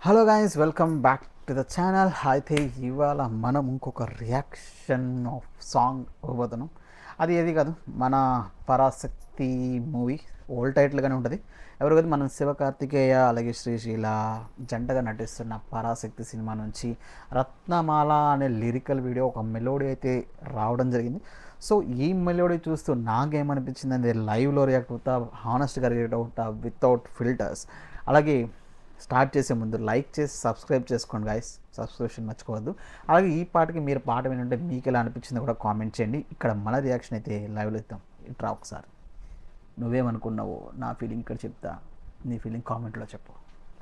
Hello guys, welcome back to the channel. అయితే ఇవాళ మనం ఇంకొక రియాక్షన్ ఆఫ్ సాంగ్ ఇవ్వబోతున్నాం. అది ఏది కాదు, మన పరాశక్తి మూవీ ఓల్డ్ టైటిల్గానే ఉంటుంది. ఎవరు కాదు, మనం శివకార్తికేయ అలాగే శ్రీశీల జంటగా నటిస్తున్న పరాశక్తి సినిమా నుంచి రత్నమాల అనే లిరికల్ వీడియో, ఒక మెలోడీ అయితే రావడం జరిగింది. సో ఈ మెలోడీ చూస్తూ నాకేమనిపించింది అంటే లైవ్లో రియాక్ట్ అవుతా, హానెస్ట్గా రియాక్ట్ అవుతా, వితౌట్ ఫిల్టర్స్. అలాగే స్టార్ట్ చేసే ముందు లైక్ చేసి సబ్స్క్రైబ్ చేసుకోండి గైస్, సబ్స్క్రిప్షన్ మర్చిపోవద్దు. అలాగే ఈ పాటకి మీరు పాట వినంటే మీకు ఎలా అనిపించిందో కూడా కామెంట్ చేయండి. ఇక్కడ మన రియాక్షన్ అయితే లైవ్లో ఇద్దాం. ఇట్రా ఒకసారి, నువ్వేమనుకున్నావో నా ఫీలింగ్ ఇక్కడ చెప్తా, నీ ఫీలింగ్ కామెంట్లో చెప్పు.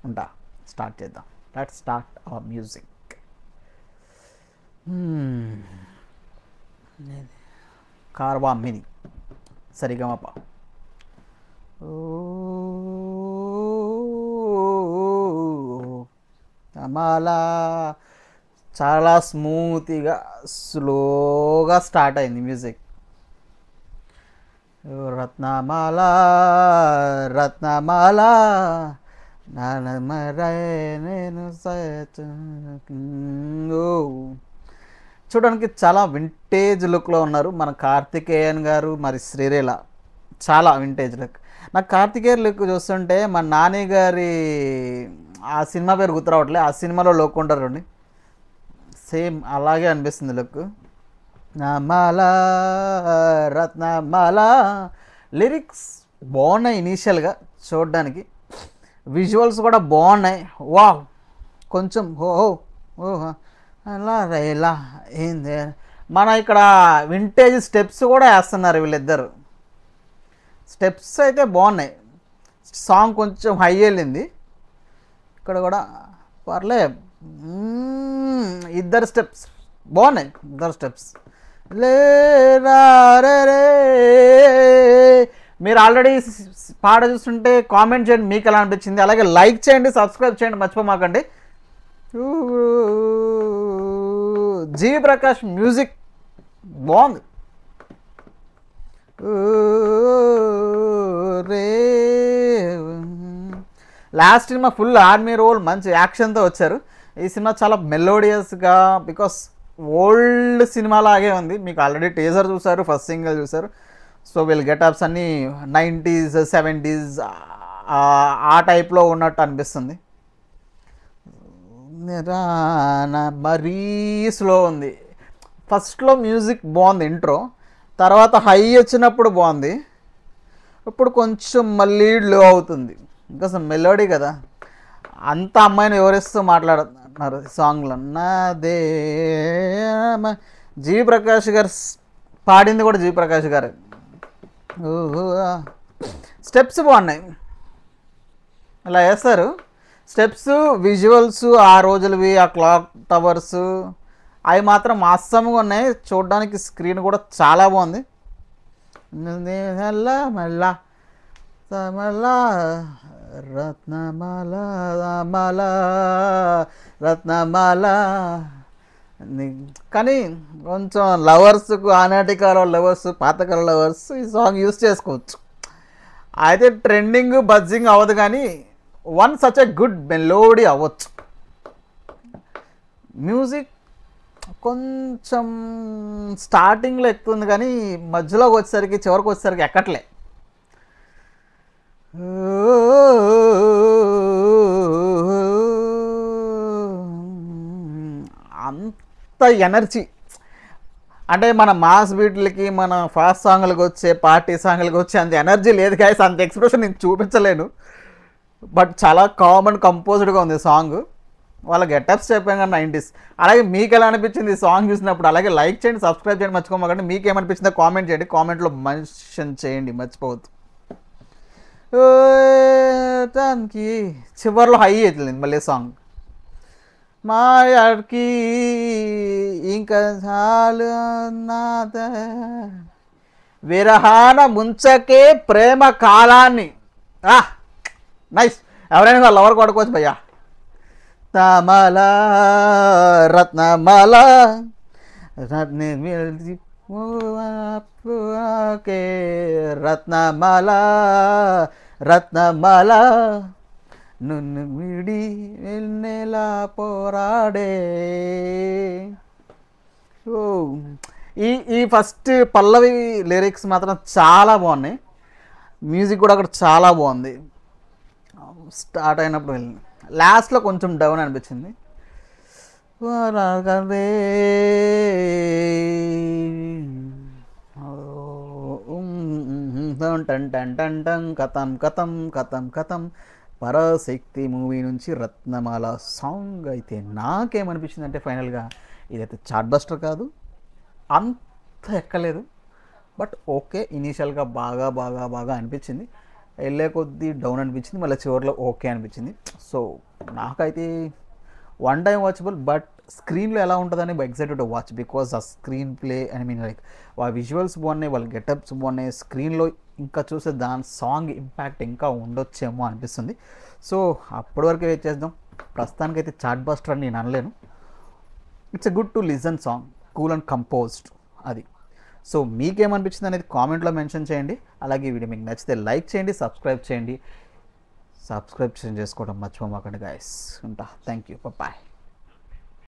ఉంటా, స్టార్ట్ చేద్దాం. Let's start our music. Carvaan mini Sarigamapa. Ratnamala చాలా స్మూత్గా స్లోగా స్టార్ట్ అయింది మ్యూజిక్. రత్నమాల రత్నమాల నేను చూడడానికి చాలా వింటేజ్ లుక్లో ఉన్నారు మన కార్తికేయన్ గారు, మరి శ్రీలీల. చాలా వింటేజ్ లుక్. నాకు కార్తికేయన్ లుక్ చూస్తుంటే మా నాని గారి ఆ సినిమా పేరు గుర్తురావట్లే, ఆ సినిమాలో లుక్ ఉంటారండి, సేమ్ అలాగే అనిపిస్తుంది లుక్. రత్నమాల రత్నమాల లిరిక్స్ బాగున్నాయి ఇనీషియల్గా చూడడానికి, విజువల్స్ కూడా బాగున్నాయి. వా కొంచెం అలా రైలా ఏంది, మన ఇక్కడ వింటేజ్ స్టెప్స్ కూడా వేస్తున్నారు వీళ్ళిద్దరు. స్టెప్స్ అయితే బాగున్నాయి. సాంగ్ కొంచెం హై వెళ్ళింది, ఇక్కడ కూడా పర్లే. ఇద్దరు స్టెప్స్ బాగున్నాయి, ఇద్దరు స్టెప్స్. మీరు ఆల్రెడీ పాట చూస్తుంటే కామెంట్ చేయండి మీకు ఎలా అనిపించింది. అలాగే లైక్ చేయండి, సబ్స్క్రైబ్ చేయండి మర్చిపోమాకండి. జీవి ప్రకాష్ మ్యూజిక్ బాగుంది. Last cinema full army role, మంచి యాక్షన్తో వచ్చారు. ఈ సినిమా చాలా మెలోడియస్గా, బికాస్ ఓల్డ్ సినిమా లాగే ఉంది. మీకు ఆల్రెడీ టీజర్ చూసారు, ఫస్ట్ సింగిల్ చూసారు. సో వీళ్ళ గెటప్స్ అన్నీ 90s 70s ఆ టైప్లో ఉన్నట్టు అనిపిస్తుంది. మరీ స్లో ఉంది. ఫస్ట్లో మ్యూజిక్ బాగుంది, ఇంట్రో, తర్వాత హై వచ్చినప్పుడు బాగుంది, ఇప్పుడు కొంచెం మళ్ళీ లో అవుతుంది. బికాస్ మెలోడీ కదా, అంత అమ్మాయిని వివరిస్తూ మాట్లాడుతున్నారు సాంగ్లో. నాదే జీవి ప్రకాష్ గారు పాడింది కూడా జీవి ప్రకాష్ గారు. స్టెప్స్ బాగున్నాయి, ఇలా వేస్తారు స్టెప్స్. విజువల్స్ ఆ రోజులవి, ఆ క్లాక్ టవర్స్ అవి మాత్రం అస్సంగా ఉన్నాయి. చూడడానికి స్క్రీన్ కూడా చాలా బాగుంది. మళ్ళా మళ్ళా రత్నమాల మాల రత్నమాల. కానీ కొంచెం లవర్స్కు, ఆనాటి కాలం లవర్స్, పాతకాలం లవర్స్ ఈ సాంగ్ యూస్ చేసుకోవచ్చు. అయితే ట్రెండింగ్ బజ్జింగ్ అవ్వదు, కానీ one such a good melody అవ్వచ్చు. మ్యూజిక్ కొంచెం స్టార్టింగ్లో ఎక్కుతుంది, కానీ మధ్యలోకి వచ్చేసరికి, చివరికి వచ్చేసరికి ఎక్కట్లే. అంత ఎనర్జీ అంటే మన మాస్ బీట్లకి, మన ఫాస్ట్ సాంగ్లకు వచ్చే, పార్టీ సాంగ్లకు వచ్చే అంత ఎనర్జీ లేదు గాయస్. అంత ఎక్స్ప్రెషన్ నేను చూపించలేను, బట్ చాలా కామన్ కంపోజ్డ్గా ఉంది సాంగ్. వాళ్ళ గెటప్స్ చెప్పాను కానీ 90s. అలాగే మీకు ఎలా అనిపించింది ఈ సాంగ్ చూసినప్పుడు? అలాగే లైక్ చేయండి, సబ్స్క్రైబ్ చేయండి మర్చిపోమాకండి. మీకు ఏమనిపించిందో కామెంట్ చేయండి, కామెంట్లో మెన్షన్ చేయండి మర్చిపోవద్దు. దానికి చివరిలో హై అవుతుంది మళ్ళీ సాంగ్. మాయాడికి ఇంకా చాలు విరహాన ముంచకే ప్రేమ కాలాన్ని. నైస్, ఎవరైనా లవర్ కొడుకోవచ్చు భయ్యా. రత్నమాల రత్నమాల రత్నమాల రత్నమాల నున్ను విడి వెన్నెలా పోరాడే. ఓ ఈ ఈ ఫస్ట్ పల్లవి లిరిక్స్ మాత్రం చాలా బాగున్నాయి. మ్యూజిక్ కూడా అక్కడ చాలా బాగుంది. స్టార్ట్ అయినప్పుడు వెళ్ళింది, లాస్ట్లో కొంచెం డౌన్ అనిపించింది. వరగవే టన్ టన్ టన్ టన్ కథం కథం కథం కథం. పరాశక్తి మూవీ నుంచి రత్నమాల సాంగ్ అయితే నాకేమనిపించింది అంటే ఫైనల్గా ఇదైతే చార్ట్ బస్టర్ కాదు, అంత ఎక్కలేదు, బట్ ఓకే. ఇనీషియల్గా బాగా బాగా బాగా అనిపించింది, వెళ్ళే కొద్దీ డౌన్ అనిపించింది, మళ్ళీ చివరిలో ఓకే అనిపించింది. సో నాకైతే వన్ టైం వాచబుల్, బట్ స్క్రీన్లో ఎలా ఉంటుందని ఎగ్జైటెడ్ టు వాచ్, బికాజ్ ఆ screen play I mean like వాళ్ళ విజువల్స్ బాగున్నాయి, వాళ్ళ గెటప్స్ బాగున్నాయి. స్క్రీన్లో ఇంకా చూస్తే దాని సాంగ్ ఇంపాక్ట్ ఇంకా ఉండొచ్చేమో అనిపిస్తుంది. సో అప్పటి వరకు వెయిట్ చేద్దాం. ప్రస్తుతానికైతే చార్ట్ బస్టర్ అని నేను అనలేను. It's a good to listen song, cool and composed అది. సో మీకేమనిపించింది అనేది కామెంట్లో మెన్షన్ చేయండి. అలాగే ఈ వీడియో మీకు నచ్చితే లైక్ చేయండి, సబ్స్క్రైబ్ చేసుకోవడం మర్చిపోమాకండి గైస్. ఉంటా. Thank you, bye.